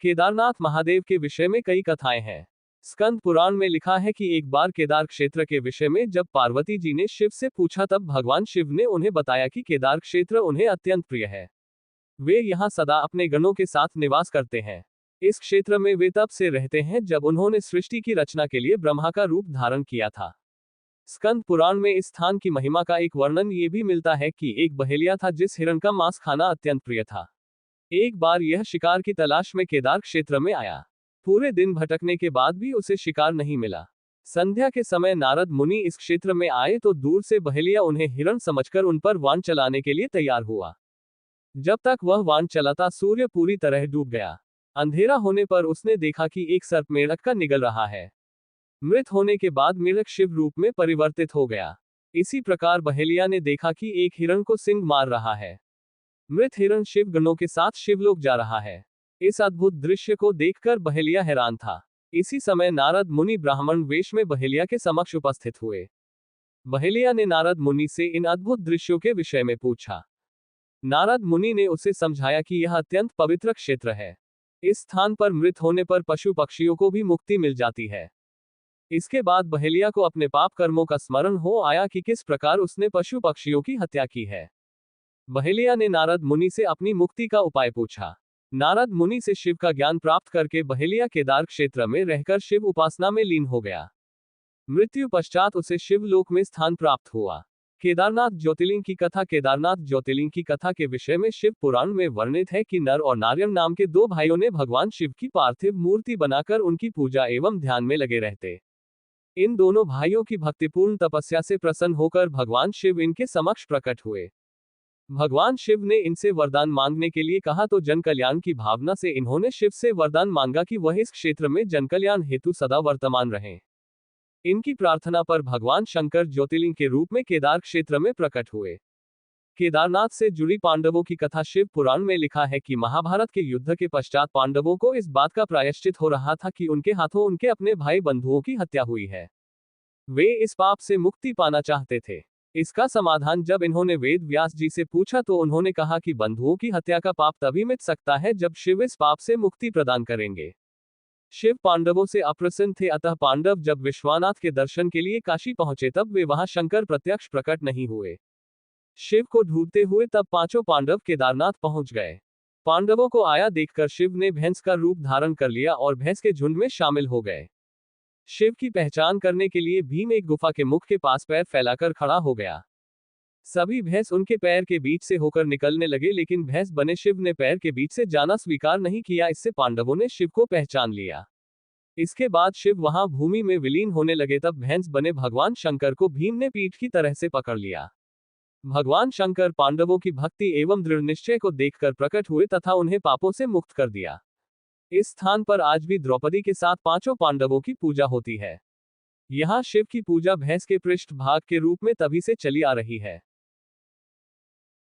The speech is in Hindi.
केदारनाथ महादेव के विषय में कई कथाएं हैं। स्कंद पुराण में लिखा है कि एक बार केदार क्षेत्र के विषय में जब पार्वती जी ने शिव से पूछा तब भगवान शिव ने उन्हें बताया कि केदार क्षेत्र उन्हें अत्यंत प्रिय है। वे यहाँ सदा अपने गणों के साथ निवास करते हैं। इस क्षेत्र में वे तब से रहते हैं जब उन्होंने सृष्टि की रचना के लिए ब्रह्मा का रूप धारण किया था। स्कंद पुराण में इस स्थान की महिमा का एक वर्णन ये भी मिलता है कि एक बहेलिया था जिस हिरण का मांस खाना अत्यंत प्रिय था। एक बार यह शिकार की तलाश में केदार क्षेत्र में आया। पूरे दिन भटकने के बाद भी उसे शिकार नहीं मिला। संध्या के समय नारद मुनि इस क्षेत्र में आए तो दूर से बहेलिया उन्हें हिरण समझकर उन पर वाण चलाने के लिए तैयार हुआ। जब तक वह वाण चलाता सूर्य पूरी तरह डूब गया। अंधेरा होने पर उसने देखा कि एक सर्प मेढक का निगल रहा है। मृत होने के बाद मेढक शिव रूप में परिवर्तित हो गया। इसी प्रकार बहेलिया ने देखा कि एक हिरण को सिंह मार रहा है। मृत हिरण शिव गणों के साथ शिवलोक जा रहा है। इस अद्भुत दृश्य को देखकर बहेलिया हैरान था। इसी समय नारद मुनि ब्राह्मण वेश में बहेलिया के समक्ष उपस्थित हुए। बहेलिया ने नारद मुनि से इन अद्भुत दृश्यों के विषय में पूछा। नारद मुनि ने उसे समझाया कि यह अत्यंत पवित्र क्षेत्र है। इस स्थान पर मृत होने पर पशु पक्षियों को भी मुक्ति मिल जाती है। इसके बाद बहेलिया को अपने पाप कर्मों का स्मरण हो आया कि किस प्रकार उसने पशु पक्षियों की हत्या की है। बहेलिया ने नारद मुनि से अपनी मुक्ति का उपाय पूछा। नारद मुनि से शिव का ज्ञान प्राप्त करके बहेलिया केदार क्षेत्र में रहकर शिव उपासना में लीन हो गया। मृत्यु पश्चात उसे शिवलोक में स्थान प्राप्त हुआ। केदारनाथ ज्योतिर्लिंग की कथा। केदारनाथ ज्योतिर्लिंग की कथा के विषय में शिव पुराण में वर्णित है कि नर और नारायण नाम के दो भाइयों ने भगवान शिव की पार्थिव मूर्ति बनाकर उनकी पूजा एवं ध्यान में लगे रहते। इन दोनों भाइयों की भक्तिपूर्ण तपस्या से प्रसन्न होकर भगवान शिव इनके समक्ष प्रकट हुए। भगवान शिव ने इनसे वरदान मांगने के लिए कहा तो जन कल्याण की भावना से इन्होंने शिव से वरदान मांगा कि वह इस क्षेत्र में जन कल्याण हेतु सदा वर्तमान रहें। इनकी प्रार्थना पर भगवान शंकर ज्योतिर्लिंग के रूप में केदार क्षेत्र में प्रकट हुए। केदारनाथ से जुड़ी पांडवों की कथा। शिव पुराण में लिखा है कि महाभारत के युद्ध के पश्चात पांडवों को इस बात का प्रायश्चित हो रहा था कि उनके हाथों उनके अपने भाई बंधुओं की हत्या हुई है। वे इस पाप से मुक्ति पाना चाहते थे। इसका समाधान जब इन्होंने वेद व्यास जी से पूछा तो उन्होंने कहा कि बंधुओं की हत्या का पाप तभी मिट सकता है जब शिव इस पाप से मुक्ति प्रदान करेंगे। शिव पांडवों से अप्रसन्न थे, अतः पांडव जब विश्वनाथ के दर्शन के लिए काशी पहुंचे तब वे वहां शंकर प्रत्यक्ष प्रकट नहीं हुए। शिव को ढूंढते हुए तब पांचों पांडव केदारनाथ पहुंच गए। पांडवों को आया देखकर शिव ने भैंस का रूप धारण कर लिया और भैंस के झुंड में शामिल हो गए। शिव की पहचान करने के लिए भीम एक गुफा के मुख के पास पैर फैलाकर खड़ा हो गया। सभी भैंस उनके पैर के बीच से होकर निकलने लगे, लेकिन भैंस बने शिव ने पैर के बीच से जाना स्वीकार नहीं किया। इससे पांडवों ने शिव को पहचान लिया। इसके बाद शिव वहां भूमि में विलीन होने लगे। तब भैंस बने भगवान शंकर को भीम ने पीठ की तरह से पकड़ लिया। भगवान शंकर पांडवों की भक्ति एवं दृढ़ निश्चय को देखकर प्रकट हुए तथा उन्हें पापों से मुक्त कर दिया। इस स्थान पर आज भी द्रौपदी के साथ पांचों पांडवों की पूजा होती है। यहाँ शिव की पूजा भैंस के पृष्ठ भाग के रूप में तभी से चली आ रही है।